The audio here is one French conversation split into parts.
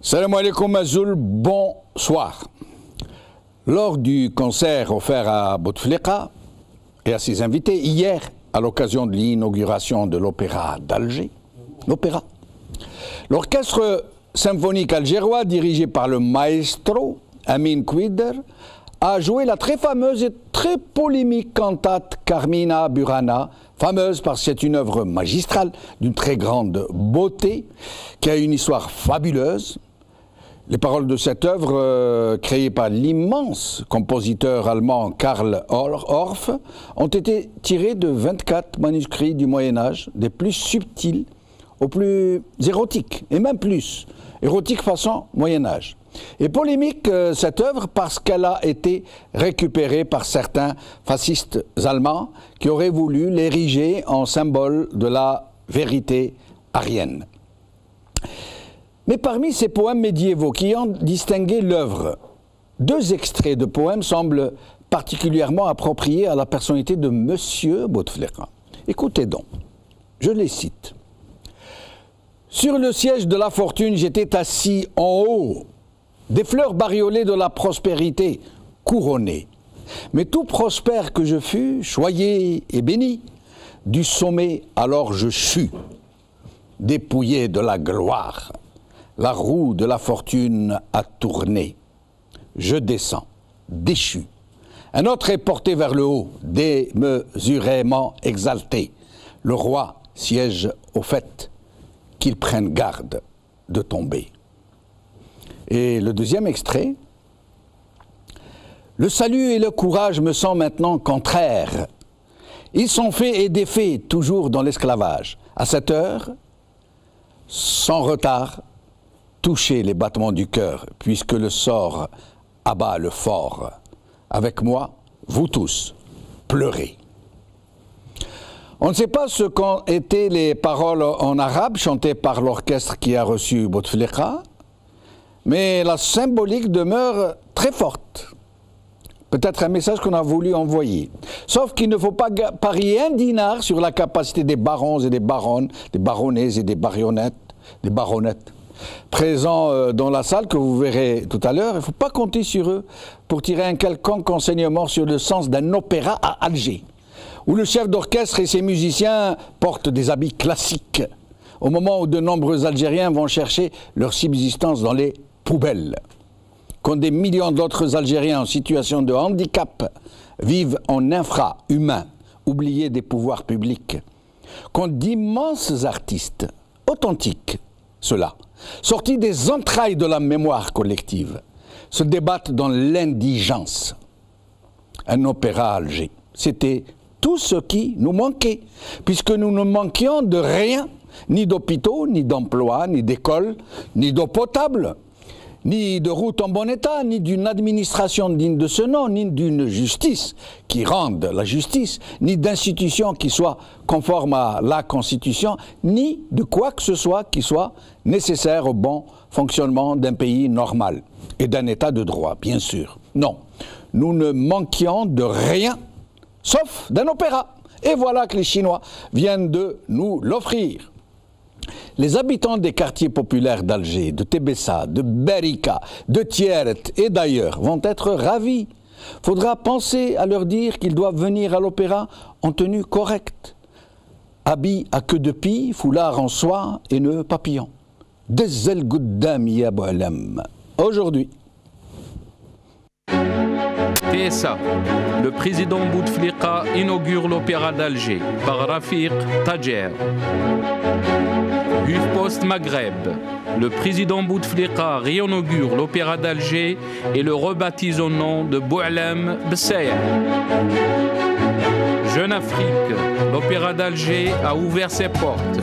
Salam alaikum Mazoul, bonsoir. Lors du concert offert à Bouteflika et à ses invités hier, à l'occasion de l'inauguration de l'Opéra d'Alger, l'orchestre symphonique algérois dirigé par le maestro Amin Kouider a joué la très fameuse et très polémique cantate Carmina Burana, fameuse parce que c'est une œuvre magistrale d'une très grande beauté, qui a une histoire fabuleuse. Les paroles de cette œuvre, créée par l'immense compositeur allemand Karl Orff, ont été tirées de 24 manuscrits du Moyen-Âge, des plus subtils aux plus érotiques, et même plus, érotiques façon Moyen-Âge. Et polémique cette œuvre parce qu'elle a été récupérée par certains fascistes allemands qui auraient voulu l'ériger en symbole de la vérité aryenne. Mais parmi ces poèmes médiévaux qui ont distingué l'œuvre, deux extraits de poèmes semblent particulièrement appropriés à la personnalité de Monsieur Bouteflika. Écoutez donc, je les cite. « Sur le siège de la fortune, j'étais assis en haut, des fleurs bariolées de la prospérité couronnées. Mais tout prospère que je fus, choyé et béni, du sommet alors je chus, dépouillé de la gloire. La roue de la fortune a tourné. Je descends, déchu. Un autre est porté vers le haut, démesurément exalté. Le roi siège au fait, qu'il prenne garde de tomber. » Et le deuxième extrait. « Le salut et le courage me sont maintenant contraires. Ils sont faits et défaits, toujours dans l'esclavage. À cette heure, sans retard, touchez les battements du cœur, puisque le sort abat le fort. Avec moi, vous tous, pleurez. » On ne sait pas ce qu'ont été les paroles en arabe chantées par l'orchestre qui a reçu Bouteflika, mais la symbolique demeure très forte. Peut-être un message qu'on a voulu envoyer. Sauf qu'il ne faut pas parier un dinar sur la capacité des barons et des baronnes, des baronnaises et des baronnettes présents dans la salle que vous verrez tout à l'heure. Il ne faut pas compter sur eux pour tirer un quelconque enseignement sur le sens d'un opéra à Alger, où le chef d'orchestre et ses musiciens portent des habits classiques, au moment où de nombreux Algériens vont chercher leur subsistance dans les poubelles. Quand des millions d'autres Algériens en situation de handicap vivent en infra-humains, oubliés des pouvoirs publics. Quand d'immenses artistes, authentiques, ceux-là, sortis des entrailles de la mémoire collective, se débattent dans l'indigence. Un opéra à Alger, c'était tout ce qui nous manquait, puisque nous ne manquions de rien, ni d'hôpitaux, ni d'emplois, ni d'écoles, ni d'eau potable, ni de routes en bon état, ni d'une administration digne de ce nom, ni d'une justice qui rende la justice, ni d'institutions qui soient conformes à la Constitution, ni de quoi que ce soit qui soit nécessaire au bon fonctionnement d'un pays normal et d'un état de droit, bien sûr. Non, nous ne manquions de rien, sauf d'un opéra. Et voilà que les Chinois viennent de nous l'offrir. Les habitants des quartiers populaires d'Alger, de Tébessa, de Berika, de Tiert et d'ailleurs vont être ravis. Faudra penser à leur dire qu'ils doivent venir à l'opéra en tenue correcte. Habits à queue de pie, foulard en soie et nœud papillon. Dezel Gouddam Yaboualem. Aujourd'hui. TSA, le président Bouteflika inaugure l'Opéra d'Alger par Rafiq Tajer. HuffPost Maghreb, le président Bouteflika réinaugure l'Opéra d'Alger et le rebaptise au nom de Boualem Bessaïa. Jeune Afrique, l'Opéra d'Alger a ouvert ses portes.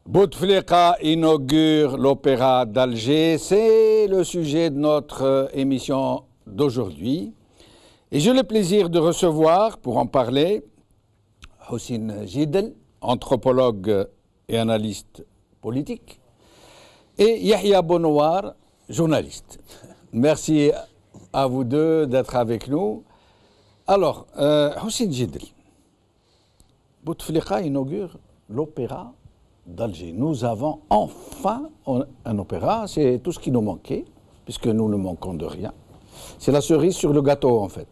Bouteflika inaugure l'Opéra d'Alger, c'est le sujet de notre émission d'aujourd'hui. Et j'ai le plaisir de recevoir, pour en parler, Houssine Jidel, anthropologue et analyste politique, et Yahya Bonouar, journaliste. Merci à vous deux d'être avec nous. Alors, Houssine Jidel, Bouteflika inaugure l'opéra d'Alger. Nous avons enfin un opéra, c'est tout ce qui nous manquait, puisque nous ne manquons de rien. C'est la cerise sur le gâteau, en fait.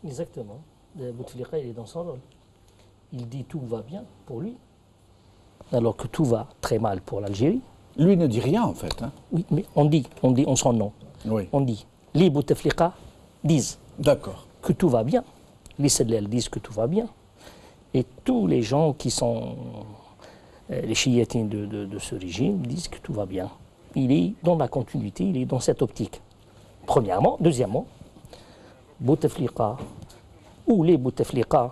Exactement. Bouteflika, il est dans son rôle. Il dit tout va bien pour lui, alors que tout va très mal pour l'Algérie. Lui ne dit rien, en fait. Hein. Oui, mais on dit en son nom. Oui. On dit, les Bouteflika disent que tout va bien. Les Sedlel disent que tout va bien. Et tous les gens qui sont les chiites de ce régime disent que tout va bien. Il est dans la continuité, il est dans cette optique. Premièrement. Deuxièmement, Bouteflika, ou les Bouteflika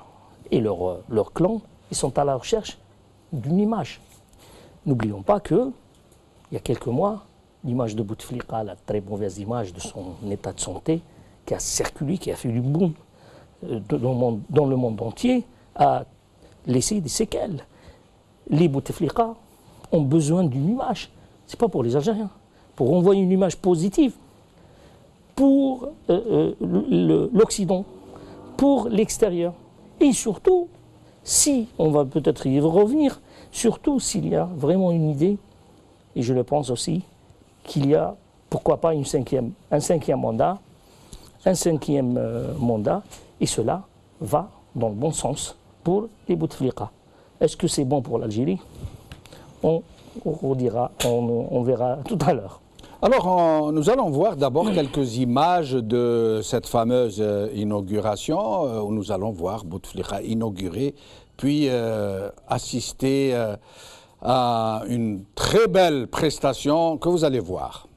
et leur clan, ils sont à la recherche d'une image. N'oublions pas que, il y a quelques mois, l'image de Bouteflika, la très mauvaise image de son état de santé, qui a circulé, qui a fait du boom dans le monde entier, a laissé des séquelles. Les Bouteflika ont besoin d'une image. Ce n'est pas pour les Algériens. Pour envoyer une image positive pour l'Occident, pour l'extérieur. Et surtout, si, on va peut-être y revenir, surtout s'il y a vraiment une idée, et je le pense aussi, qu'il y a, pourquoi pas, un cinquième mandat, et cela va dans le bon sens pour les Bouteflika. Est-ce que c'est bon pour l'Algérie? On verra tout à l'heure. Alors, nous allons voir d'abord quelques images de cette fameuse inauguration, où nous allons voir Bouteflika inaugurer, puis assister à une très belle prestation que vous allez voir.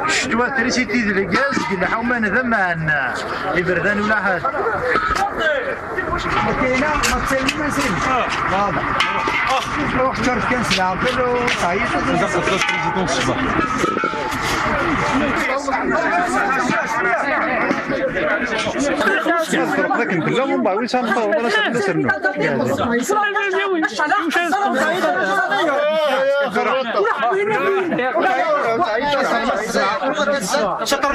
شتوى تريسيتي الغاز كنا حومان ذمان يبردان ولا حد كاينه ما تسالي ما سين واضح روح شرف كنسل عطلو صحيح دخل بريزيدون الصباح لكن كلهم بعض ويسام طول نسرنو شكرا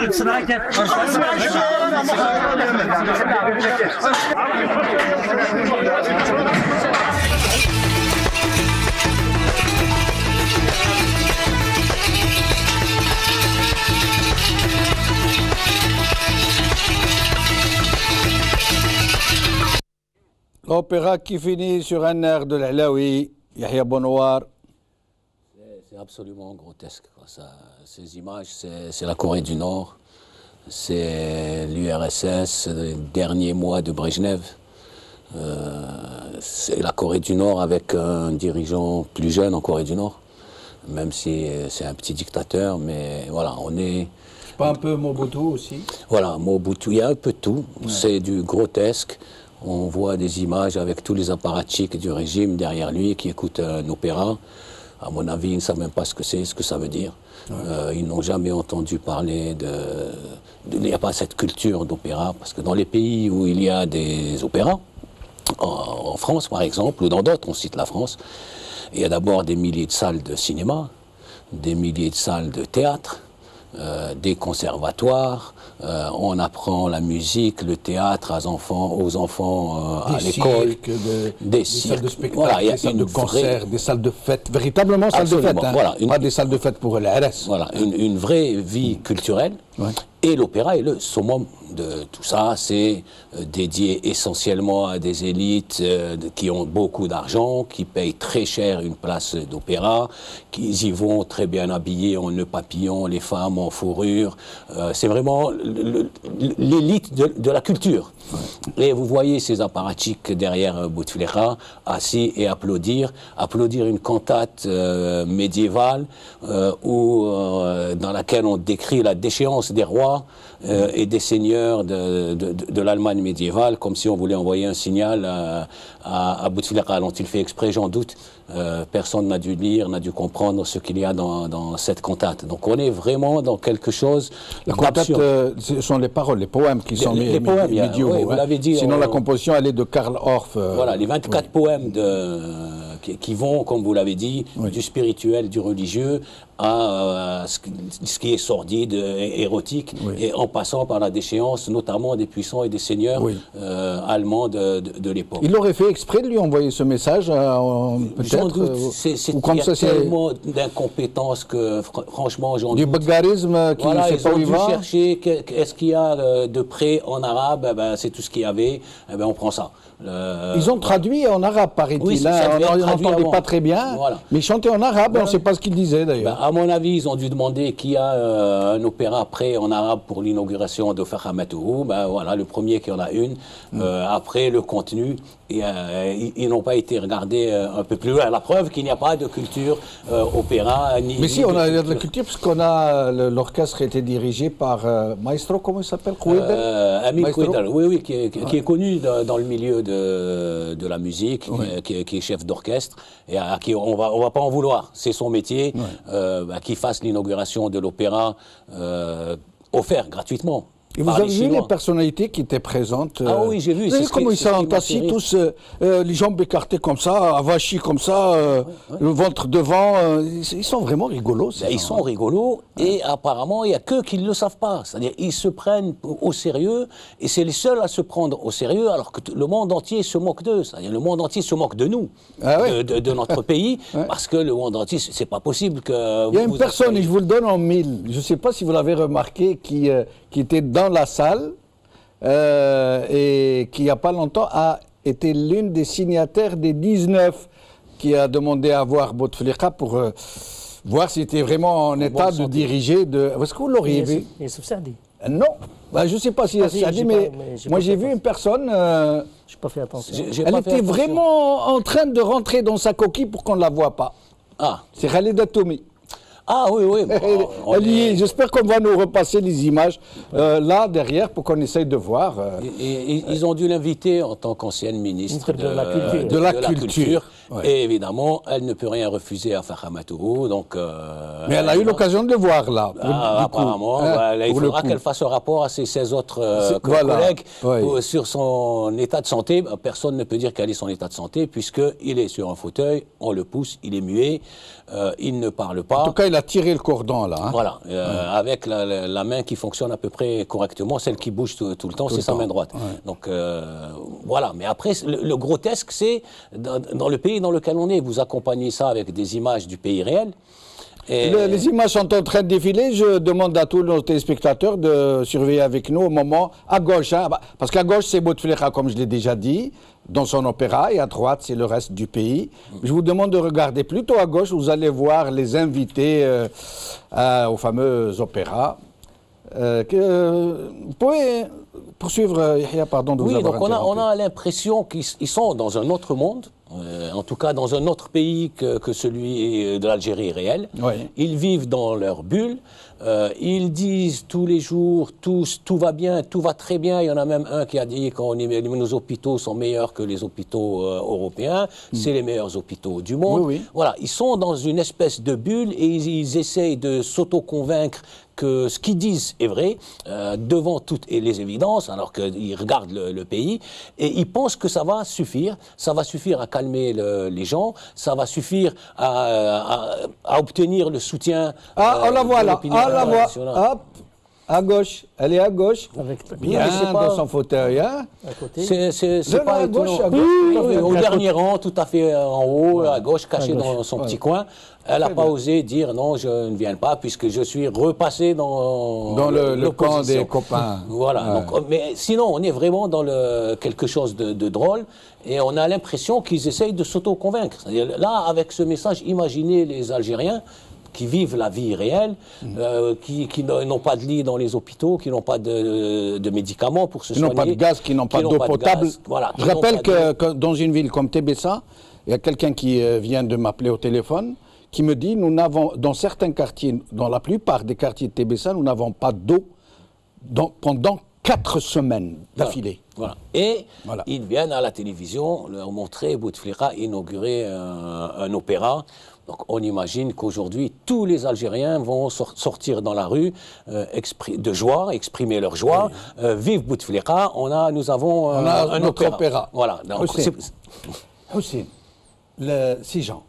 L'opéra qui finit sur un air de l'Alaoui, Yahya Bonouar. C'est absolument grotesque. Ces images, c'est la Corée du Nord, c'est l'URSS, les derniers mois de Brejnev. C'est la Corée du Nord avec un dirigeant plus jeune en Corée du Nord, même si c'est un petit dictateur, mais voilà, on est... C'est pas un peu Mobutu aussi? Voilà, Mobutu, il y a un peu de tout, c'est du grotesque. On voit des images avec tous les apparatchiks du régime derrière lui qui écoutent un opéra. À mon avis, ils ne savent même pas ce que c'est, ce que ça veut dire. Ils n'ont jamais entendu parler il n'y a pas cette culture d'opéra, parce que dans les pays où il y a des opéras, en France par exemple, ou dans d'autres, on cite la France, il y a d'abord des milliers de salles de cinéma, des milliers de salles de théâtre, des conservatoires, on apprend la musique, le théâtre aux enfants à l'école, des salles de spectacle, voilà, des salles de concert, des salles de fête, véritablement salles de fête, hein, voilà, pas des salles de fête pour l'ARS. Voilà, une vraie vie culturelle. Ouais. Et l'opéra est le summum de tout ça, c'est dédié essentiellement à des élites qui ont beaucoup d'argent, qui payent très cher une place d'opéra, qui y vont très bien habillés en nœuds papillons, les femmes en fourrure. C'est vraiment l'élite de la culture. Ouais. Et vous voyez ces apparatchiks derrière Bouteflika, assis et applaudir une cantate médiévale dans laquelle on décrit la déchéance des rois et des seigneurs de l'Allemagne médiévale, comme si on voulait envoyer un signal à Bouteflika, dont il fait exprès, j'en doute. Personne n'a dû lire, n'a dû comprendre ce qu'il y a dans cette cantate. Donc on est vraiment dans quelque chose d'absurde. La cantate, ce sont les paroles, les poèmes qui sont médiévaux. Oui, vous l'avez dit. Sinon la composition, elle est de Karl Orff. Voilà, les 24 poèmes qui vont, comme vous l'avez dit, du spirituel, du religieux, à ce qui est sordide, érotique, et en passant par la déchéance, notamment des puissants et des seigneurs allemands de l'époque. Il aurait fait exprès de lui envoyer ce message, peut-être. Il y a tellement d'incompétence que, franchement, j'en doute. Du bagarisme qui ne sait pas où il va. Ils ont dû chercher, est-ce qu'il y a de près en arabe, c'est tout ce qu'il y avait, on prend ça. Ils ont traduit en arabe, paraît-il. Oui, on n'entendait pas très bien, mais ils chantaient en arabe, on ne sait pas ce qu'ils disaient d'ailleurs. À mon avis, ils ont dû demander qui a un opéra prêt en arabe pour l'inauguration de Fakhamatohu. Voilà, le premier qui en a une. Après, le contenu. Ils n'ont pas été regardés un peu plus loin. La preuve qu'il n'y a pas de culture opéra. Mais si, on a de la culture, parce qu'on a l'orchestre était dirigé par Maestro, comment il s'appelle? Amin Kouidar, oui, qui est connu dans le milieu de la musique, qui est chef d'orchestre, et à qui on va pas en vouloir. C'est son métier, qui fasse l'inauguration de l'opéra offert gratuitement. Et vous avez vu les personnalités qui étaient présentes? Ah oui, j'ai vu. Vous savez comment ils sont assis tous, les jambes écartées comme ça, avachis comme ça, le ventre devant. Ils sont vraiment rigolos. Ils sont rigolos et apparemment, il n'y a qu'eux qui ne le savent pas. C'est-à-dire ils se prennent au sérieux et c'est les seuls à se prendre au sérieux alors que le monde entier se moque d'eux. C'est-à-dire le monde entier se moque de nous, de notre pays, parce que le monde entier, c'est pas possible que... Il y a une personne, et je vous le donne en mille, je ne sais pas si vous l'avez remarqué, qui était dans la salle et qui, il n'y a pas longtemps, a été l'une des signataires des 19 qui a demandé à voir Bouteflika pour voir s'il était vraiment en état de diriger. Est-ce que vous l'auriez vu? Youssef Saadi. Non, bah, je ne sais pas si elle s'est dit, mais moi j'ai vu une personne, je n'ai pas fait attention. Elle était vraiment en train de rentrer dans sa coquille pour qu'on ne la voie pas. Ah. C'est Khaled Toumi. Ah oui, oui. Bon, j'espère qu'on va nous repasser les images là, derrière, pour qu'on essaye de voir. Ils ont dû l'inviter en tant qu'ancienne ministre de la Culture. Ouais. Et évidemment, elle ne peut rien refuser à Fahama Tourou. Mais elle a eu l'occasion de le voir, là. Apparemment. Il faudra qu'elle fasse un rapport à ses 16 autres collègues sur son état de santé. Personne ne peut dire quel est son état de santé, puisqu'il est sur un fauteuil, on le pousse, il est muet, il ne parle pas. En tout cas, il a tiré le cordon, là. Hein. Voilà, avec la main qui fonctionne à peu près correctement, celle qui bouge tout le temps, c'est sa main droite. Ouais. Donc, voilà. Mais après, le grotesque, c'est dans le pays dans lequel on est. Vous accompagnez ça avec des images du pays réel. Les images sont en train de défiler. Je demande à tous nos téléspectateurs de surveiller avec nous au moment à gauche. Hein, parce qu'à gauche, c'est Bouteflika, comme je l'ai déjà dit, dans son opéra, et à droite, c'est le reste du pays. Je vous demande de regarder plutôt à gauche. Vous allez voir les invités au fameux opéra. Vous pouvez poursuivre, Yahya, pardon de vous avoir interrompu. Oui, donc on a l'impression qu'ils sont dans un autre monde. En tout cas dans un autre pays que celui de l'Algérie réelle. Oui. Ils vivent dans leur bulle. Ils disent tous les jours, tout va bien, tout va très bien. Il y en a même un qui a dit que nos hôpitaux sont meilleurs que les hôpitaux européens. C'est les meilleurs hôpitaux du monde. Oui, oui. Voilà, ils sont dans une espèce de bulle et ils essayent de s'auto-convaincre que ce qu'ils disent est vrai, devant toutes les évidences, alors qu'ils regardent le pays, et ils pensent que ça va suffire à calmer les gens, ça va suffire à obtenir le soutien on la voit là, on la voit, hop, à gauche, elle est à gauche, bien dans son fauteuil, hein. À côté. C'est pas étonnant. Au dernier rang, tout à fait en haut, à gauche, caché dans son petit coin. Elle n'a pas osé dire non, je ne viens pas, puisque je suis repassé dans le camp des copains. Voilà. Ouais. Donc, mais sinon, on est vraiment dans quelque chose de drôle, et on a l'impression qu'ils essayent de s'auto-convaincre. Là, avec ce message, imaginez les Algériens qui vivent la vie réelle, qui n'ont pas de lit dans les hôpitaux, qui n'ont pas de médicaments pour se soigner. Qui n'ont pas de gaz, qui n'ont pas d'eau potable. Voilà, je rappelle que dans une ville comme Tébessa, il y a quelqu'un qui vient de m'appeler au téléphone, qui me dit, nous n'avons, dans certains quartiers, dans la plupart des quartiers de Tébessa, nous n'avons pas d'eau pendant 4 semaines d'affilée. Voilà. Et ils viennent à la télévision leur montrer Bouteflika inaugurer un opéra. Donc on imagine qu'aujourd'hui, tous les Algériens vont sortir dans la rue de joie, exprimer leur joie. Oui. Vive Bouteflika, nous avons un opéra. Voilà. Hussein, les 6 gens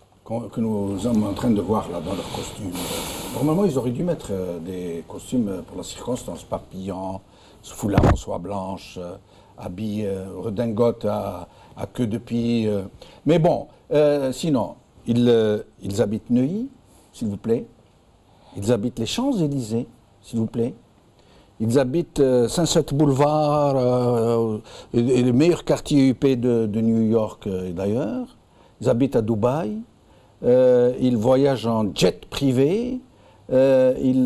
que nous sommes en train de voir là dans leurs costumes, normalement ils auraient dû mettre des costumes pour la circonstance, papillons, foulard en soie blanche, habits redingote à queue de pie. Mais bon, sinon, ils habitent Neuilly, s'il vous plaît. Ils habitent les Champs-Élysées, s'il vous plaît. Ils habitent Sunset Boulevard, et le meilleur quartier UP de New York d'ailleurs. Ils habitent à Dubaï. Ils voyagent en jet privé. Ils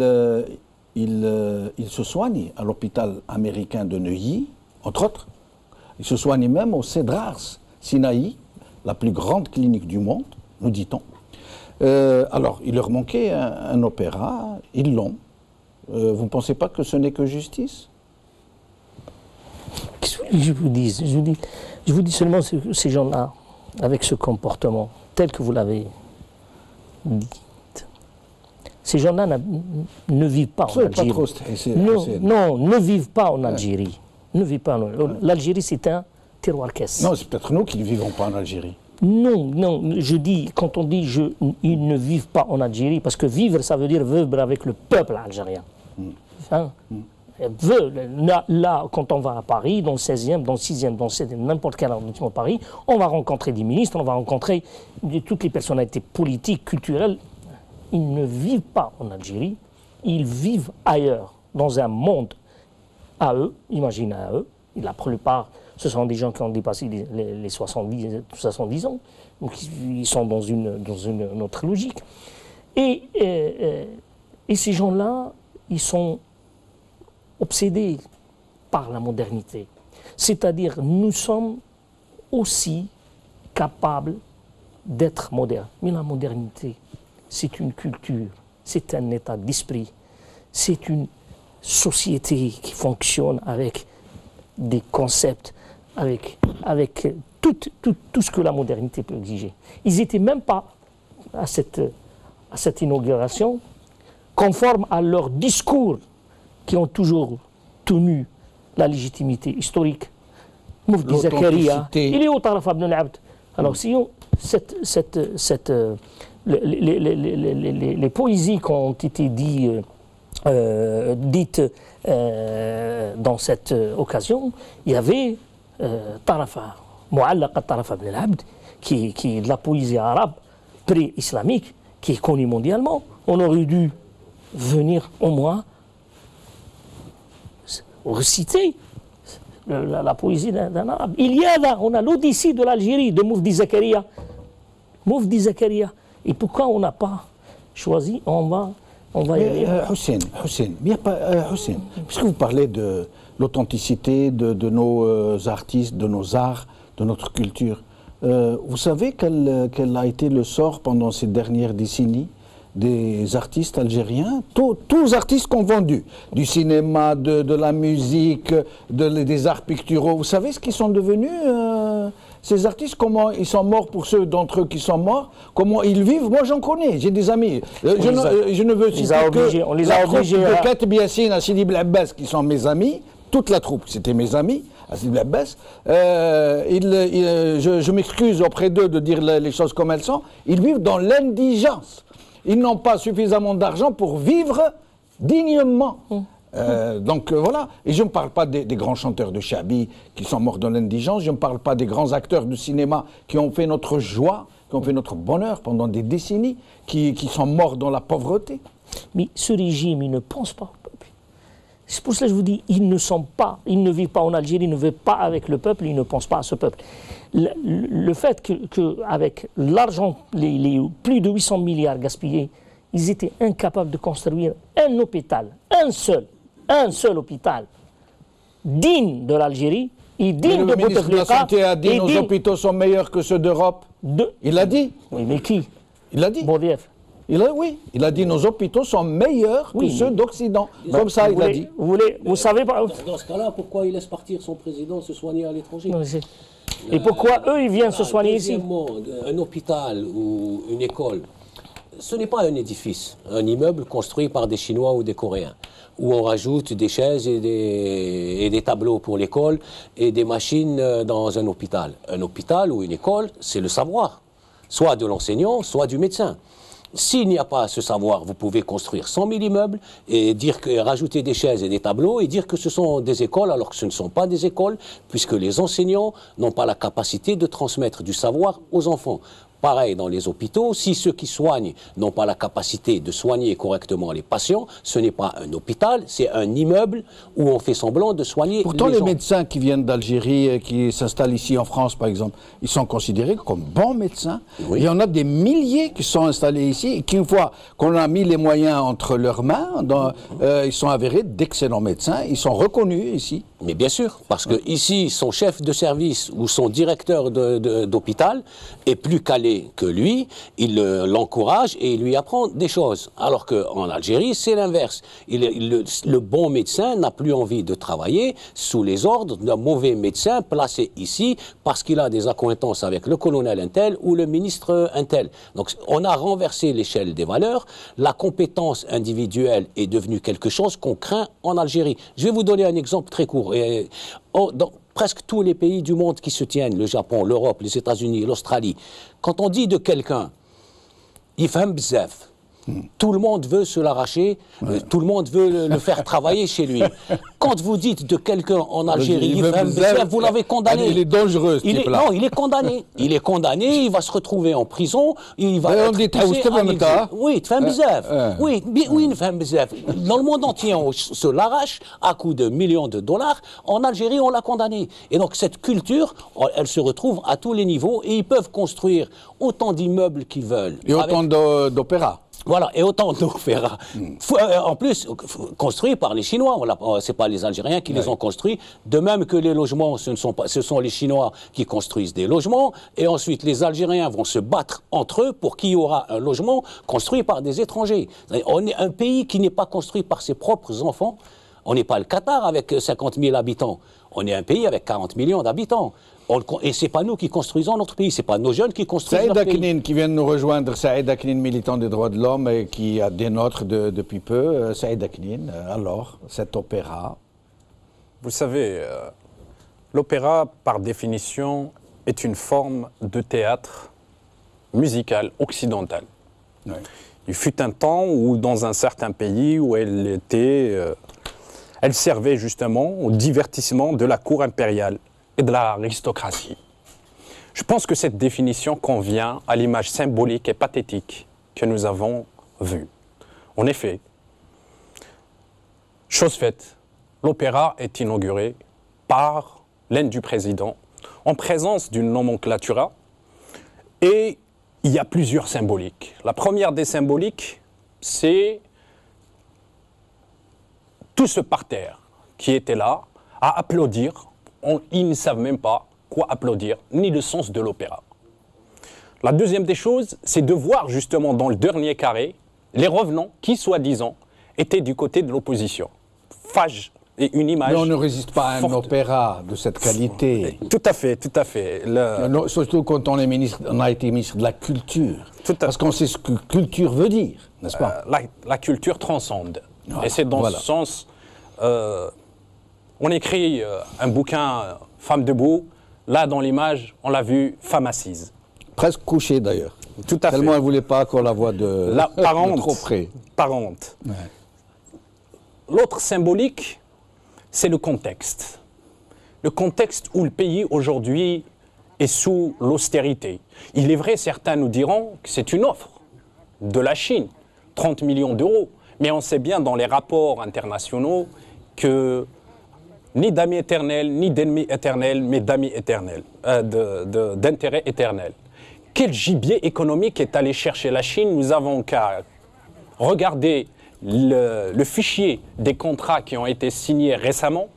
se soignent à l'hôpital américain de Neuilly, entre autres. Ils se soignent même au Cedars Sinaï, la plus grande clinique du monde, nous dit-on. Alors, il leur manquait un opéra, ils l'ont. Vous ne pensez pas que ce n'est que justice? Qu'est-ce que je vous dis? Je vous dis seulement ces gens-là, avec ce comportement, tel que vous l'avez dit. Ces gens-là ne vivent pas en Algérie. Non, ne vivent pas en Algérie. Ne vivent pas en Algérie. L'Algérie, c'est un terroir caisse. Non, c'est peut-être nous qui ne vivons pas en Algérie. Non, je dis, quand on dit ils ne vivent pas en Algérie, parce que vivre, ça veut dire vivre avec le peuple algérien. Hein? Là, quand on va à Paris, dans le 16e, dans le 6e, dans le 7e, n'importe quel arrondissement de Paris, on va rencontrer des ministres, on va rencontrer toutes les personnalités politiques, culturelles. Ils ne vivent pas en Algérie, ils vivent ailleurs, dans un monde à eux, imaginez à eux. La plupart, ce sont des gens qui ont dépassé les 70 ans, donc ils sont dans une autre logique. Et ces gens-là, ils sont obsédés par la modernité. C'est-à-dire, nous sommes aussi capables d'être modernes. Mais la modernité, c'est une culture, c'est un état d'esprit, c'est une société qui fonctionne avec des concepts, avec tout ce que la modernité peut exiger. Ils n'étaient même pas à cette inauguration conformes à leur discours qui ont toujours tenu la légitimité historique. Moufdi Zakaria, il est au Taraf ibn al-Abd. Alors si les poésies qui ont été dites dans cette occasion, il y avait Tarafa, Mu'allaqa Taraf ibn al-Abd, qui est de la poésie arabe pré-islamique, qui est connue mondialement. On aurait dû venir au moins reciter la poésie d'un arabe. Il y a là, on a l'Odyssée de l'Algérie de Moufdi Zakaria. Moufdi Zakaria. Et pourquoi on n'a pas choisi, on va y aller. Hussein, puisque vous parlez de l'authenticité de nos artistes, de nos arts, de notre culture, vous savez quel a été le sort pendant ces dernières décennies des artistes algériens, tous les artistes confondus, du cinéma, de la musique, des arts picturaux. Vous savez ce qu'ils sont devenus, ces artistes, comment ils sont morts pour ceux d'entre eux qui sont morts, comment ils vivent. Moi j'en connais, j'ai des amis. Je ne veux citer que la troupe de Kateb Yassine à Sidi Blabès qui sont mes amis, toute la troupe, c'était mes amis. À Sidi Blabès, je m'excuse auprès d'eux de dire les choses comme elles sont, ils vivent dans l'indigence. Ils n'ont pas suffisamment d'argent pour vivre dignement. Donc voilà. Et je ne parle pas des grands chanteurs de Chabi qui sont morts dans l'indigence. Je ne parle pas des grands acteurs de cinéma qui ont fait notre joie, qui ont fait notre bonheur pendant des décennies, qui sont morts dans la pauvreté. Mais ce régime, il ne pense pas au peuple. C'est pour cela que je vous dis, ils ne vivent pas en Algérie, ils ne vivent pas avec le peuple, ils ne pensent pas à ce peuple. Le fait qu'avec l'argent, les plus de 800 milliards gaspillés, ils étaient incapables de construire un hôpital, un seul hôpital, digne de l'Algérie et digne de Bouteflika. Le ministre de la Santé a dit nos hôpitaux sont meilleurs que ceux d'Europe. Il l'a dit. Oui, mais qui? Il l'a dit. Boudiaf. Oui, il a dit nos hôpitaux sont meilleurs que ceux d'Occident. Comme ça, il a dit. Vous savez pas. Dans ce cas-là, pourquoi il laisse partir son président se soigner à l'étranger? Et pourquoi eux, ils viennent se soigner ici? Un hôpital ou une école, ce n'est pas un édifice, un immeuble construit par des Chinois ou des Coréens, où on rajoute des chaises et des tableaux pour l'école et des machines dans un hôpital. Un hôpital ou une école, c'est le savoir, soit de l'enseignant, soit du médecin. S'il n'y a pas ce savoir, vous pouvez construire 100 000 immeubles et rajouter des chaises et des tableaux et dire que ce sont des écoles alors que ce ne sont pas des écoles puisque les enseignants n'ont pas la capacité de transmettre du savoir aux enfants. Pareil dans les hôpitaux, si ceux qui soignent n'ont pas la capacité de soigner correctement les patients, ce n'est pas un hôpital, c'est un immeuble où on fait semblant de soigner Pourtant, les gens. Les médecins qui viennent d'Algérie, qui s'installent ici en France par exemple, ils sont considérés comme bons médecins. Oui. Il y en a des milliers qui sont installés ici et qui, une fois qu'on a mis les moyens entre leurs mains, ils sont avérés d'excellents médecins, ils sont reconnus ici. Mais bien sûr, parce que ici, son chef de service ou son directeur d'hôpital est plus calé que lui, il l'encourage et il lui apprend des choses. Alors qu'en Algérie, c'est l'inverse. Le bon médecin n'a plus envie de travailler sous les ordres d'un mauvais médecin placé ici parce qu'il a des accointances avec le colonel Intel ou le ministre Intel. Donc on a renversé l'échelle des valeurs. La compétence individuelle est devenue quelque chose qu'on craint en Algérie. Je vais vous donner un exemple très court. Dans presque tous les pays du monde qui se tiennent, le Japon, l'Europe, les États-Unis, l'Australie, quand on dit de quelqu'un, il fait un bzef, tout le monde veut se l'arracher, tout le monde veut le faire travailler chez lui. Quand vous dites de quelqu'un en Algérie, il fait un bzef, vous l'avez condamné. Il est dangereux, ce type-là. Non, il est condamné. Il est condamné, il va se retrouver en prison, il va être poussé à l'exil. Oui, il fait un bzef. Oui, il fait un bzef. Dans le monde entier, on se l'arrache à coups de millions de dollars. En Algérie, on l'a condamné. Et donc, cette culture, elle se retrouve à tous les niveaux et ils peuvent construire autant d'immeubles qu'ils veulent. Et autant d'opéras. Voilà, et autant d'opéras. En plus, construits par les Chinois. Ce n'est pas les Algériens qui les ont construits. De même que les logements, ce sont les Chinois qui construisent des logements. Et ensuite, les Algériens vont se battre entre eux pour qu'il y aura un logement construit par des étrangers. On est un pays qui n'est pas construit par ses propres enfants. On n'est pas le Qatar avec 50 000 habitants. On est un pays avec 40 millions d'habitants. Et ce n'est pas nous qui construisons notre pays, ce n'est pas nos jeunes qui construisent notre pays. Saïd Aknin qui vient de nous rejoindre, Saïd Aknin, militant des droits de l'homme et qui a des nôtres depuis peu. Saïd Aknin, alors, cet opéra? Vous savez, l'opéra, par définition, est une forme de théâtre musical occidental. Oui. Il fut un temps où, dans un certain pays, où elle servait justement au divertissement de la cour impériale et de l'aristocratie. Je pense que cette définition convient à l'image symbolique et pathétique que nous avons vue. En effet, chose faite, l'opéra est inauguré par l'aide du président en présence d'une nomenclatura et il y a plusieurs symboliques. La première des symboliques, c'est tout ce parterre qui était là à applaudir. Ils ne savent même pas quoi applaudir, ni le sens de l'opéra. La deuxième des choses, c'est de voir justement dans le dernier carré les revenants qui, soi-disant, étaient du côté de l'opposition. Fage et une image. Mais on ne résiste pas à un opéra de cette qualité. Tout à fait, tout à fait. Surtout quand on a été ministre de la culture. Parce qu'on sait ce que culture veut dire, n'est-ce pas? La culture transcende. Voilà. Et c'est dans ce sens... on écrit un bouquin « Femme debout », là dans l'image, on l'a vu « Femme assise ». Presque couchée d'ailleurs. Tout à fait. Tellement elle ne voulait pas qu'on la voie de trop près. Parente. Ouais. L'autre symbolique, c'est le contexte. Le contexte où le pays aujourd'hui est sous l'austérité. Il est vrai, certains nous diront que c'est une offre de la Chine, 30 millions d'euros. Mais on sait bien dans les rapports internationaux que ni d'amis éternels, ni d'ennemis éternels, mais d'amis éternels, d'intérêt éternel. Quel gibier économique est allé chercher la Chine? Nous avons qu'à regarder le fichier des contrats qui ont été signés récemment,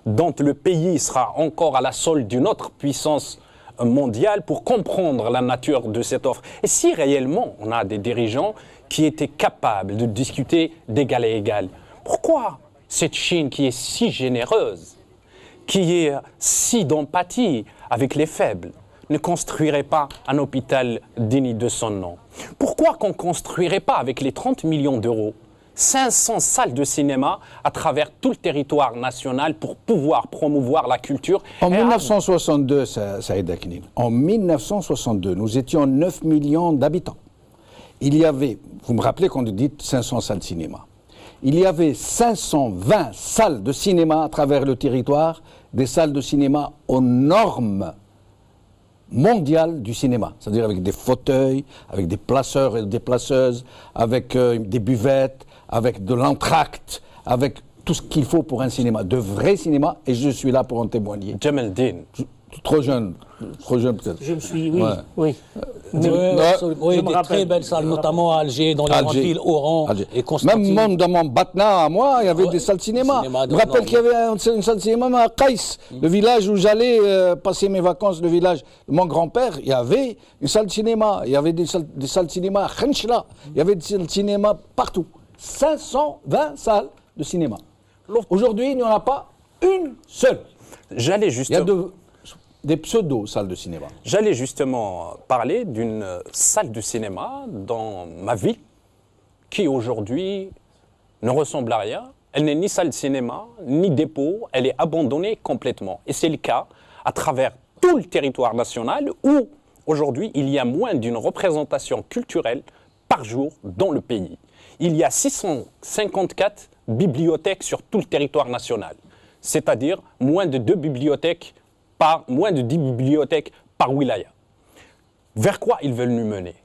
dont le pays sera encore à la solde d'une autre puissance mondiale pour comprendre la nature de cette offre. Et si réellement on a des dirigeants qui étaient capables de discuter d'égal à égal, pourquoi cette Chine qui est si généreuse, qui est si d'empathie avec les faibles, ne construirait pas un hôpital digne de son nom? Pourquoi qu'on ne construirait pas avec les 30 millions d'euros 500 salles de cinéma à travers tout le territoire national pour pouvoir promouvoir la culture? En 1962, Saïd Aknin, en 1962, nous étions 9 millions d'habitants. Il y avait, vous me rappelez qu'on dit 500 salles de cinéma. Il y avait 520 salles de cinéma à travers le territoire, des salles de cinéma aux normes mondiales du cinéma. C'est-à-dire avec des fauteuils, avec des placeurs et des placeuses, avec des buvettes, avec de l'entracte, avec tout ce qu'il faut pour un cinéma, de vrai cinéma, et je suis là pour en témoigner. Jamal Din. Trop jeune peut-être. Je me suis, oui, ouais. Oui. Oui, des très belles salles, notamment à Alger, dans les grandes villes, Oran et Constantine. Même dans mon Batna, à moi, il y avait des salles de cinéma. Je me rappelle qu'il y avait une salle de cinéma à Kaïs, le village où j'allais passer mes vacances, le village de mon grand-père. Il y avait une salle de cinéma, il y avait des salles de cinéma à Khenchla, il y avait des salles de cinéma partout. 520 salles de cinéma. Aujourd'hui, il n'y en a pas une seule. J'allais justement... Des pseudo-salles de cinéma. J'allais justement parler d'une salle de cinéma dans ma ville qui aujourd'hui ne ressemble à rien. Elle n'est ni salle de cinéma, ni dépôt, elle est abandonnée complètement. Et c'est le cas à travers tout le territoire national où aujourd'hui il y a moins d'une représentation culturelle par jour dans le pays. Il y a 654 bibliothèques sur tout le territoire national, c'est-à-dire moins de 2 bibliothèques moins de 10 bibliothèques par wilaya. Vers quoi ils veulent nous mener?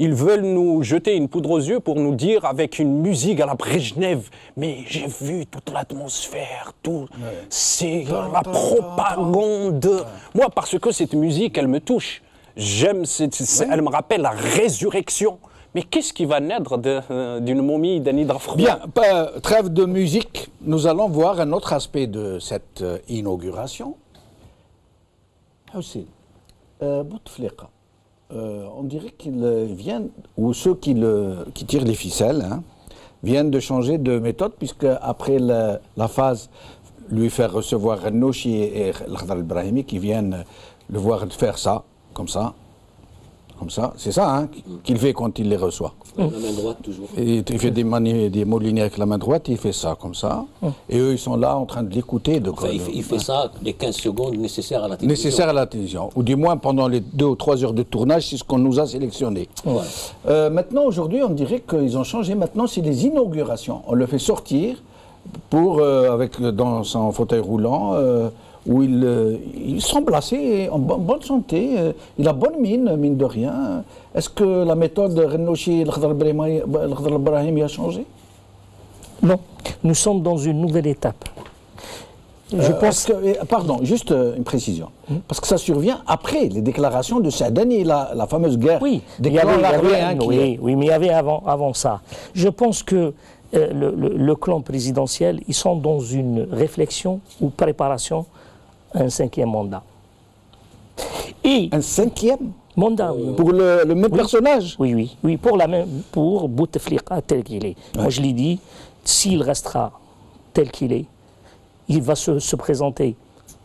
Ils veulent nous jeter une poudre aux yeux pour nous dire avec une musique à la Brejnev, mais j'ai vu toute l'atmosphère, tout, c'est la propagande. Moi, parce que cette musique, elle me touche. J'aime, elle me rappelle la résurrection. Mais qu'est-ce qui va naître d'une momie d'un hydrafroid? Bien, trêve de musique, nous allons voir un autre aspect de cette inauguration. Hussein, Bouteflika, on dirait qu'ils viennent, ou ceux qui tirent les ficelles, hein, viennent de changer de méthode, puisque après la phase lui faire recevoir Ghannouchi et Khadr al-Brahimi, qui viennent le voir faire ça, comme ça, c'est ça hein, qu'il fait quand il les reçoit. La main droite toujours. Et il fait des mots de ligne avec la main droite, il fait ça comme ça. Et eux, ils sont là en train de l'écouter. Enfin, il fait ça les 15 secondes nécessaires à la télévision. Nécessaires à la télévision. Ou du moins pendant les 2 ou 3 heures de tournage, c'est ce qu'on nous a sélectionné. Ouais. Maintenant, aujourd'hui, on dirait qu'ils ont changé. Maintenant, c'est les inaugurations. On le fait sortir dans son fauteuil roulant. Où il semble assez en bonne santé, il a bonne mine de rien. Est-ce que la méthode de Ghannouchi et Khadr al-Brahimi a changé? Non, nous sommes dans une nouvelle étape. Je pense que, pardon, juste une précision. Parce que ça survient après les déclarations de Saadani et la fameuse guerre. Oui, mais il y avait avant ça. Je pense que le clan présidentiel, ils sont dans une réflexion ou préparation à un 5e mandat. Et un 5e mandat, oui. Pour le même personnage? Oui, pour Bouteflika tel qu'il est. Ouais. Moi je l'ai dit, s'il restera tel qu'il est, il va se présenter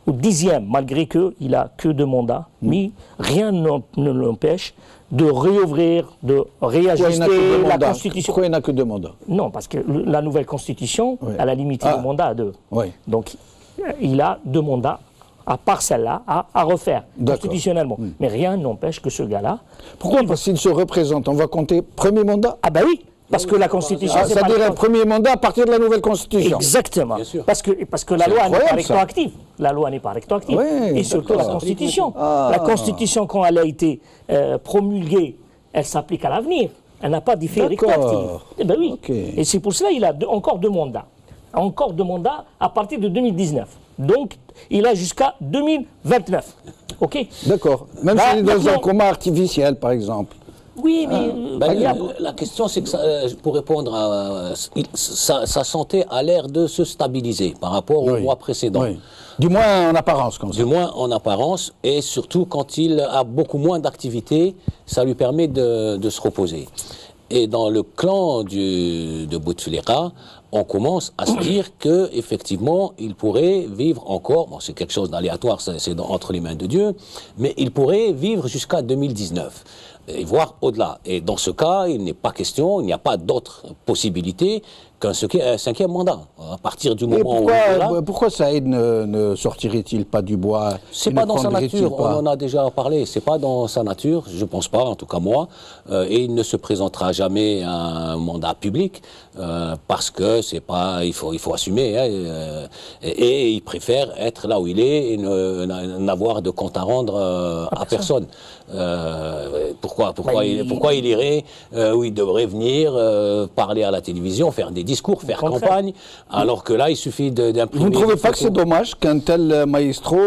au 10e, malgré qu'il n'a que 2 mandats, mais rien ne l'empêche de réouvrir, de réajuster la Constitution. Pourquoi il n'a que 2 mandats? Non, parce que la nouvelle Constitution, elle a limité le mandat à 2. Oui. Donc, il a 2 mandats, à part celle-là, à refaire constitutionnellement. Mais rien n'empêche que ce gars-là... Pourquoi? Parce qu'il se représente. On va compter premier mandat? Ah ben oui, parce que la Constitution... c'est-à-dire un premier mandat à partir de la nouvelle Constitution. Exactement. Parce que la loi n'est pas rétroactive. La loi n'est pas rétroactive. Oui, et surtout la Constitution. La Constitution, quand elle a été promulguée, elle s'applique à l'avenir. Elle n'a pas d'effet rétroactif. Eh ben oui. Et c'est pour cela qu'il a encore 2 mandats. Encore 2 mandats à partir de 2019. Donc, il a jusqu'à 2029. OK? D'accord. Même s'il est dans un coma artificiel, par exemple. Oui, mais... la question, c'est que pour répondre à... sa santé a l'air de se stabiliser par rapport au mois précédent. Oui. Du moins en apparence, comme ça. Du moins en apparence, et surtout quand il a beaucoup moins d'activité, ça lui permet de se reposer. Et dans le clan de Bouteflika, on commence à se dire que effectivement, il pourrait vivre encore. Bon, c'est quelque chose d'aléatoire, c'est entre les mains de Dieu, mais il pourrait vivre jusqu'à 2019 et voire au-delà. Et dans ce cas, il n'est pas question, il n'y a pas d'autre possibilité qu'un 5e mandat. À partir du moment où... Pourquoi Saïd ne sortirait-il pas du bois? C'est pas dans sa nature, on en a déjà parlé, c'est pas dans sa nature, je pense pas, en tout cas moi, et il ne se présentera jamais à un mandat public, parce que c'est pas, il faut assumer, hein, et il préfère être là où il est et n'avoir de compte à rendre à personne. Pourquoi il irait où il devrait venir parler à la télévision, faire des discours, faire campagne, alors que là, il suffit d'imprimer... Vous ne trouvez pas que c'est dommage qu'un tel maestro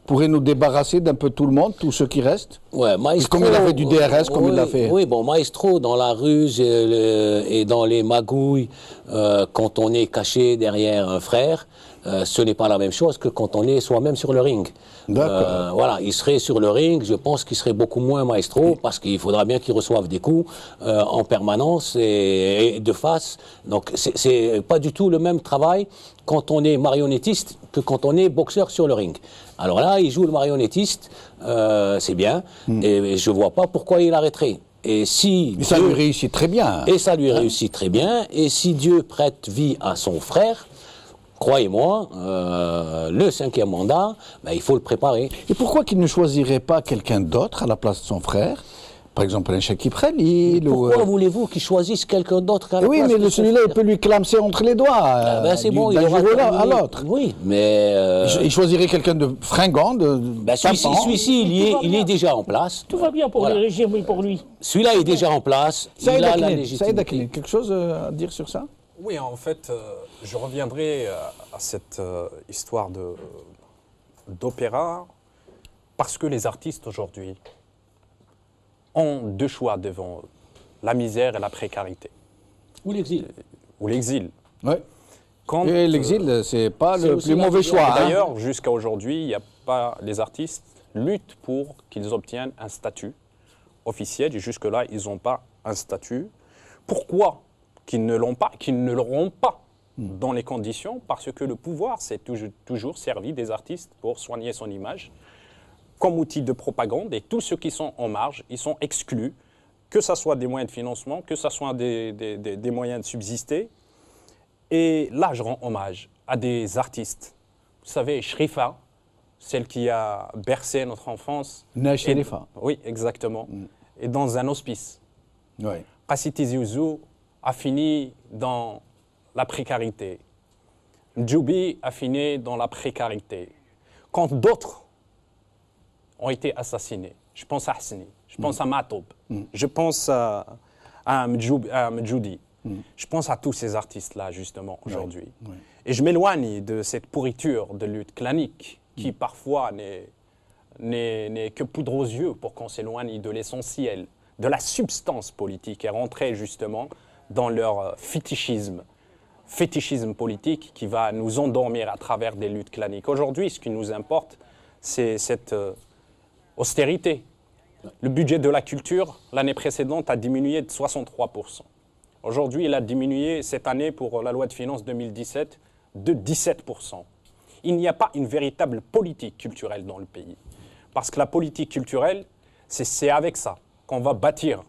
pourrait nous débarrasser d'un peu tout le monde, tous ceux qui restent? Ouais, maestro... Comme il a fait du DRS, comme il l'a fait. Oui, bon, maestro, dans la ruse et dans les magouilles, quand on est caché derrière un frère, ce n'est pas la même chose que quand on est soi-même sur le ring. Voilà, il serait sur le ring, je pense qu'il serait beaucoup moins maestro, parce qu'il faudra bien qu'il reçoive des coups en permanence et de face. Donc c'est pas du tout le même travail quand on est marionnettiste que quand on est boxeur sur le ring. Alors là, il joue le marionnettiste, c'est bien, et je vois pas pourquoi il arrêterait. Et ça lui réussit très bien. Et ça lui réussit très bien. Et si Dieu prête vie à son frère, croyez-moi, le 5e mandat, il faut le préparer. Et pourquoi qu'il ne choisirait pas quelqu'un d'autre à la place de son frère? Par exemple, un Chakib Khalil. Pourquoi voulez-vous qu'il choisisse quelqu'un d'autre à la place? Oui, mais celui-là, il peut lui clamser entre les doigts. C'est bon, d'un jour à l'autre. Oui, mais... Il choisirait quelqu'un de fringant, celui-ci, il est déjà en place. Tout va bien pour le régime et pour lui. Celui-là est déjà en place. Il a la légitimité. Quelque chose à dire sur ça? Oui, en fait, je reviendrai à cette histoire d'opéra parce que les artistes aujourd'hui ont 2 choix devant eux. la misère et la précarité. Ou l'exil. Ou l'exil. Oui. Et l'exil, c'est pas le plus mauvais choix. D'ailleurs, jusqu'à aujourd'hui, il n'y a pas, les artistes luttent pour qu'ils obtiennent un statut officiel. Et jusque-là, ils n'ont pas un statut. Pourquoi qu'ils ne l'ont pas, qu'ils ne l'auront pas dans les conditions? Parce que le pouvoir s'est toujours servi des artistes pour soigner son image comme outil de propagande. Et tous ceux qui sont en marge, ils sont exclus, que ce soit des moyens de financement, que ce soit des moyens de subsister. Et là, je rends hommage à des artistes. Vous savez, Shrifa, celle qui a bercé notre enfance. Shrifa. Oui, exactement. Et dans un hospice. Oui. Qassi Tizi Ouzou a fini dans la précarité. Djoubi a fini dans la précarité. Quand d'autres ont été assassinés, je pense à Hassani, je pense à Matoub, je pense à Mdjoudi. Je pense à tous ces artistes-là, justement, aujourd'hui. Oui. Et je m'éloigne de cette pourriture de lutte clanique qui, parfois, n'est que poudre aux yeux pour qu'on s'éloigne de l'essentiel, de la substance politique et rentrer, justement, dans leur fétichisme politique qui va nous endormir à travers des luttes claniques. Aujourd'hui, ce qui nous importe, c'est cette austérité. Le budget de la culture, l'année précédente, a diminué de 63%. Aujourd'hui, il a diminué cette année pour la loi de finances 2017 de 17%. Il n'y a pas une véritable politique culturelle dans le pays. Parce que la politique culturelle, c'est avec ça qu'on va bâtir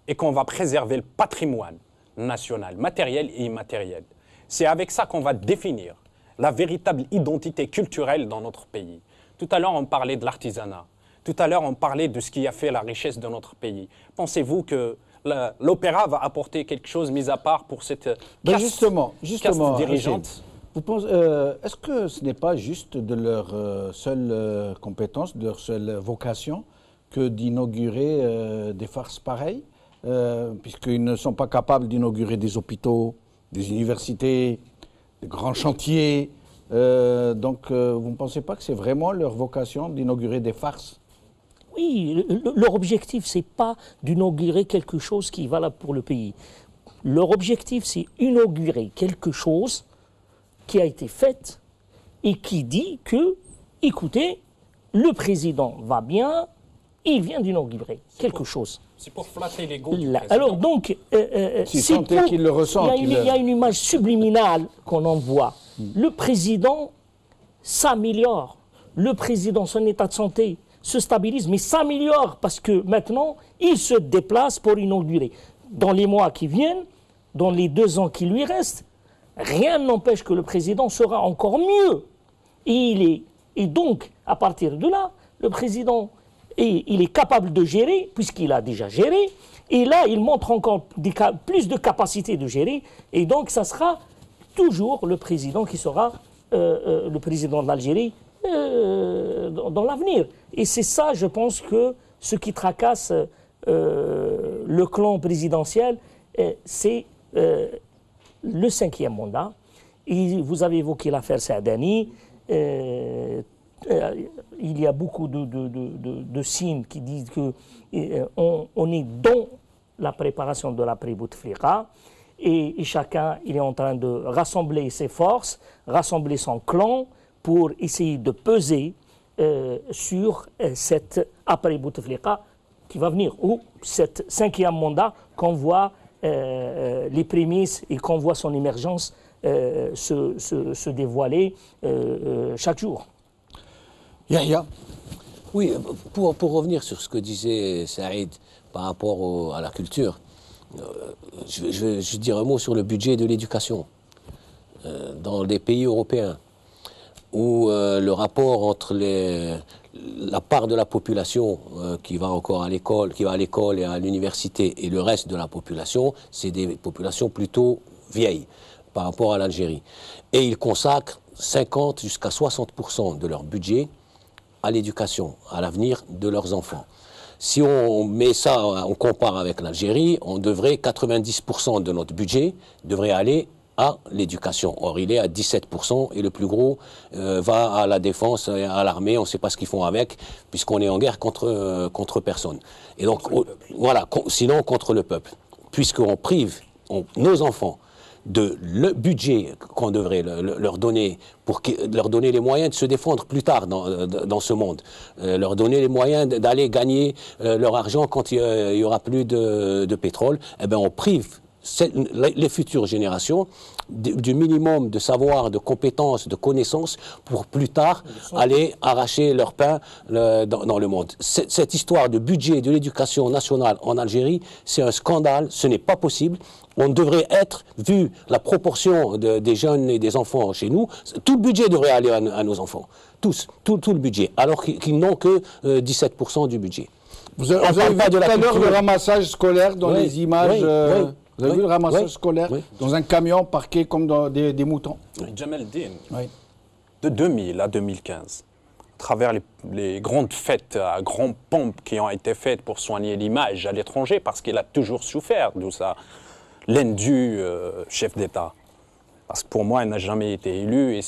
et qu'on va préserver le patrimoine national, matériel et immatériel. C'est avec ça qu'on va définir la véritable identité culturelle dans notre pays. Tout à l'heure, on parlait de l'artisanat. Tout à l'heure, on parlait de ce qui a fait la richesse de notre pays. Pensez-vous que l'opéra va apporter quelque chose mis à part pour cette caste, justement, caste dirigeante? Est-ce que ce n'est pas juste de leur seule compétence, de leur seule vocation que d'inaugurer des farces pareilles, puisqu'ils ne sont pas capables d'inaugurer des hôpitaux, des universités, des grands chantiers. Donc, vous ne pensez pas que c'est vraiment leur vocation d'inaugurer des farces? Oui, leur objectif, ce n'est pas d'inaugurer quelque chose qui est valable pour le pays. Leur objectif, c'est inaugurer quelque chose qui a été fait et qui dit que, écoutez, le président va bien, il vient d'inaugurer quelque chose. C'est pour flatter l'ego du président. Alors donc, qu'il le ressent, il y a une image subliminale qu'on envoie. Le président s'améliore. Le président, son état de santé se stabilise, mais s'améliore parce que maintenant, il se déplace pour inaugurer. Dans les mois qui viennent, dans les 2 ans qui lui restent, rien n'empêche que le président sera encore mieux. Et donc, à partir de là, le président, il est capable de gérer, puisqu'il a déjà géré, et là, il montre encore plus de capacité de gérer, et donc, ça sera toujours le président qui sera le président de l'Algérie dans l'avenir. Et c'est ça, je pense, que ce qui tracasse le clan présidentiel, c'est le 5e mandat. Et vous avez évoqué l'affaire Saadani. Il y a beaucoup de signes qui disent qu'on est dans la préparation de l'après-Bouteflika. Et chacun, il est en train de rassembler ses forces, rassembler son clan pour essayer de peser sur cet après-Bouteflika qui va venir, ou cet 5e mandat qu'on voit les prémices et qu'on voit son émergence se dévoiler chaque jour. Yahya. Oui, pour revenir sur ce que disait Saïd par rapport à la culture, je dirais un mot sur le budget de l'éducation. Dans les pays européens, où le rapport entre la part de la population qui va encore à l'école, qui va à l'école et à l'université, et le reste de la population, c'est des populations plutôt vieilles par rapport à l'Algérie. Et ils consacrent 50 jusqu'à 60% de leur budget à l'éducation, à l'avenir de leurs enfants. Si on met ça, on compare avec l'Algérie, on devrait 90% de notre budget devrait aller à l'éducation. Or, il est à 17% et le plus gros va à la défense, à l'armée. On ne sait pas ce qu'ils font avec, puisqu'on est en guerre contre personne. Et donc, voilà, sinon contre le peuple. puisqu'on prive nos enfants de le budget qu'on devrait leur donner pour leur donner les moyens de se défendre plus tard dans ce monde, leur donner les moyens d'aller gagner leur argent quand il y aura plus de pétrole, eh bien on prive les futures générations du minimum de savoir, de compétences, de connaissances pour plus tard aller arracher leur pain dans le monde. Cette histoire de budget de l'éducation nationale en Algérie, c'est un scandale, ce n'est pas possible. On devrait être, vu la proportion des jeunes et des enfants chez nous, tout le budget devrait aller à nos enfants. Tous, tout le budget, alors qu'ils n'ont que 17% du budget. Vous avez vu tout à l'heure le ramassage scolaire dans les images vous avez vu le ramassage scolaire dans un camion parqué comme dans des moutons. Jamel Din, de 2000 à 2015, à travers les grandes fêtes à grande pompe qui ont été faites pour soigner l'image à l'étranger, parce qu'il a toujours souffert de ça, l'indu chef d'État. Parce que pour moi, il n'a jamais été élu et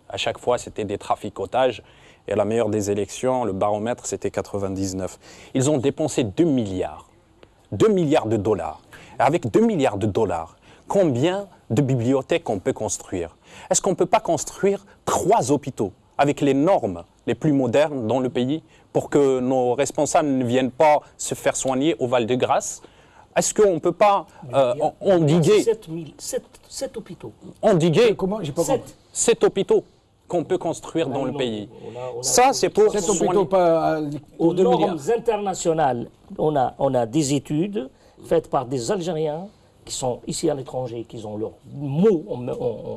à chaque fois, c'était des traficotages. Et à la meilleure des élections, le baromètre, c'était 99. Ils ont dépensé 2 milliards. 2 milliards de dollars. Avec 2 milliards de dollars, combien de bibliothèques on peut construire? Est-ce qu'on ne peut pas construire 3 hôpitaux avec les normes les plus modernes dans le pays pour que nos responsables ne viennent pas se faire soigner au Val-de-Grâce? Est-ce qu'on ne peut pas endiguer 7 hôpitaux. Endiguer comment? J'ai pas compris. 7 hôpitaux qu'on peut construire dans le pays. Ça, c'est pour 7 hôpitaux pour 2 milliards. Aux normes internationales, on a des études faites par des Algériens qui sont ici à l'étranger, qui ont leur mot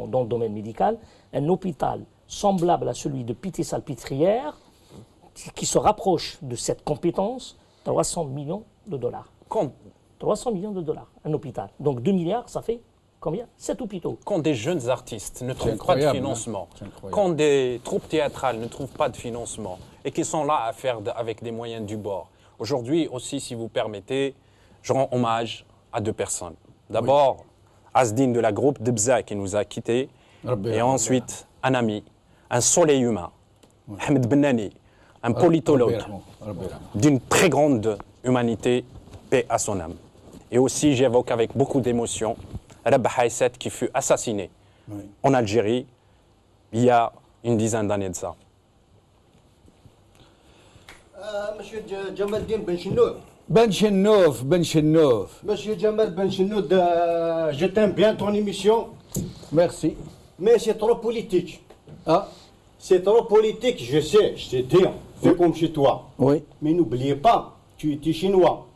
dans le domaine médical. Un hôpital semblable à celui de Pité-Salpêtrière, qui se rapproche de cette compétence, 300 millions de dollars. 300 millions de dollars, un hôpital. Donc 2 milliards, ça fait combien? 7 hôpitaux. Quand des jeunes artistes ne trouvent pas de financement, quand des troupes théâtrales ne trouvent pas de financement, et qui sont là à faire avec des moyens du bord. Aujourd'hui aussi, si vous permettez, je rends hommage à 2 personnes. D'abord, Azdine de la groupe de Bza qui nous a quittés, et ensuite un ami, un soleil humain, Ahmed Benani, un politologue d'une très grande humanité, paix à son âme. Et aussi, j'évoque avec beaucoup d'émotion Rabah Haïsset qui fut assassiné en Algérie il y a une dizaine d'années de ça. Monsieur Jamaldine Benchenoud. Benchenoud. Monsieur Jamal Benchenoud, je t'aime bien ton émission. Merci. Mais c'est trop politique. Ah. C'est trop politique, je sais dire. Fais comme chez toi. Oui. Mais n'oubliez pas, tu es chinois.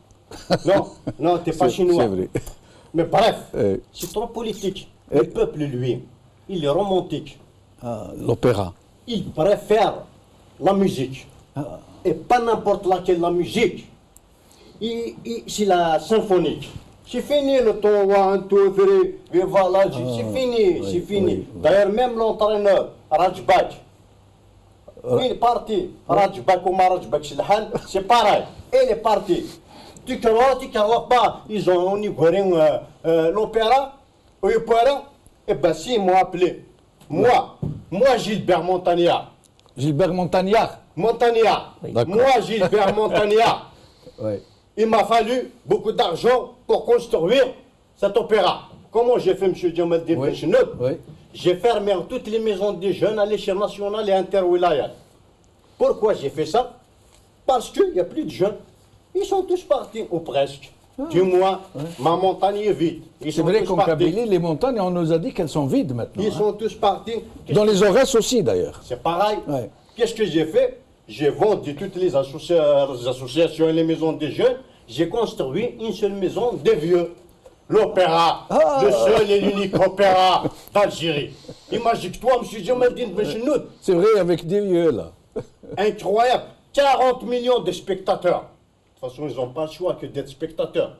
Non, tu n'es pas chinois. C'est vrai. Mais bref, c'est trop politique. Le peuple, lui, il est romantique. L'opéra. Il préfère la musique. Et pas n'importe laquelle la musique. C'est la symphonique. C'est fini le ton 1, 2, 3, et voilà, c'est fini. D'ailleurs, même l'entraîneur, Rajbak, il est parti. Rajbak ou Marajbak Shilhan, c'est pareil. Il est parti. Tu crois pas, ils ont inauguré l'opéra, et ben si, ils m'ont appelé. Moi, Gilbert Montagnard. Gilbert Montagnard. Moi, Gilbert Montagnard. Oui. Il m'a fallu beaucoup d'argent pour construire cet opéra. Comment j'ai fait, M. Jamaldine Benchenoud? J'ai fermé toutes les maisons des jeunes à l'échelle nationale et interwilayat. Pourquoi j'ai fait ça? Parce qu'il n'y a plus de jeunes. Ils sont tous partis, ou presque. Du moins, ma montagne est vide. C'est vrai qu'en Kabylie, les montagnes, on nous a dit qu'elles sont vides maintenant. Ils sont tous partis. Dans les Aurès aussi, d'ailleurs. C'est pareil. Qu'est-ce que j'ai fait? J'ai vendu toutes les associations et les maisons des jeunes. J'ai construit une seule maison des vieux. L'opéra, le seul et l'unique opéra d'Algérie. Imagine-toi, M. Jamaldine Benchenoud. C'est vrai, avec des vieux, là. Incroyable. 40 millions de spectateurs. De toute façon, ils n'ont pas le choix que d'être spectateurs.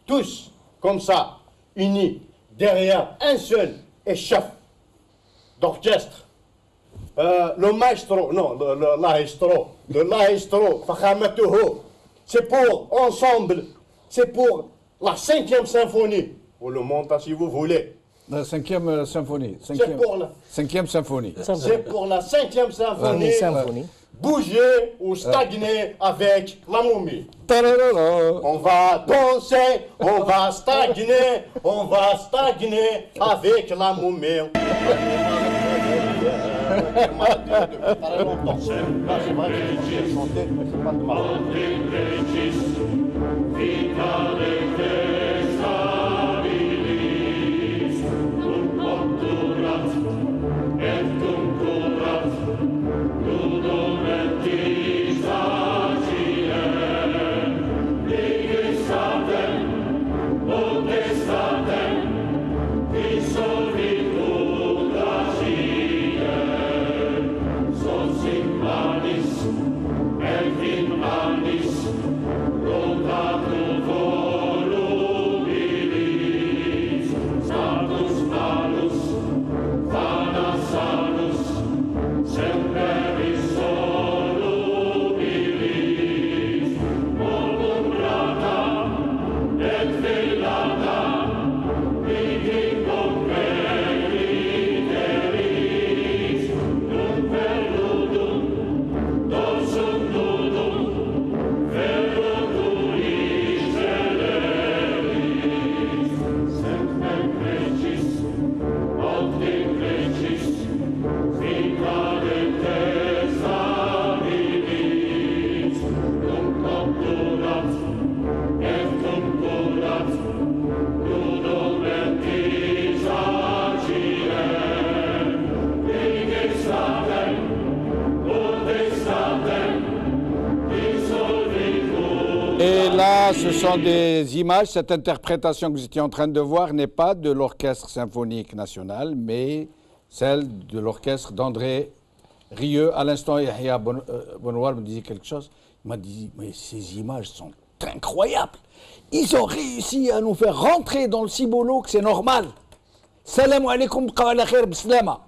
Tous, comme ça, unis, derrière un seul chef d'orchestre. Le maestro, non, le maestro, Fakhamatuhu. C'est pour ensemble, c'est pour la 5e symphonie. Vous le montez si vous voulez. La 5e symphonie. C'est pour la 5e symphonie. C'est pour la 5e symphonie. bouger ou stagner avec la momie. On va danser, on va stagner avec la momie. Et là, ce sont des images. Cette interprétation que vous étiez en train de voir n'est pas de l'Orchestre symphonique national, mais celle de l'orchestre d'André Rieu. À l'instant, Yahya Bonouar me disait quelque chose. Il m'a dit, mais ces images sont incroyables. Ils ont réussi à nous faire rentrer dans le cibolo que c'est normal. Salam alaikum, qawala khair bislama.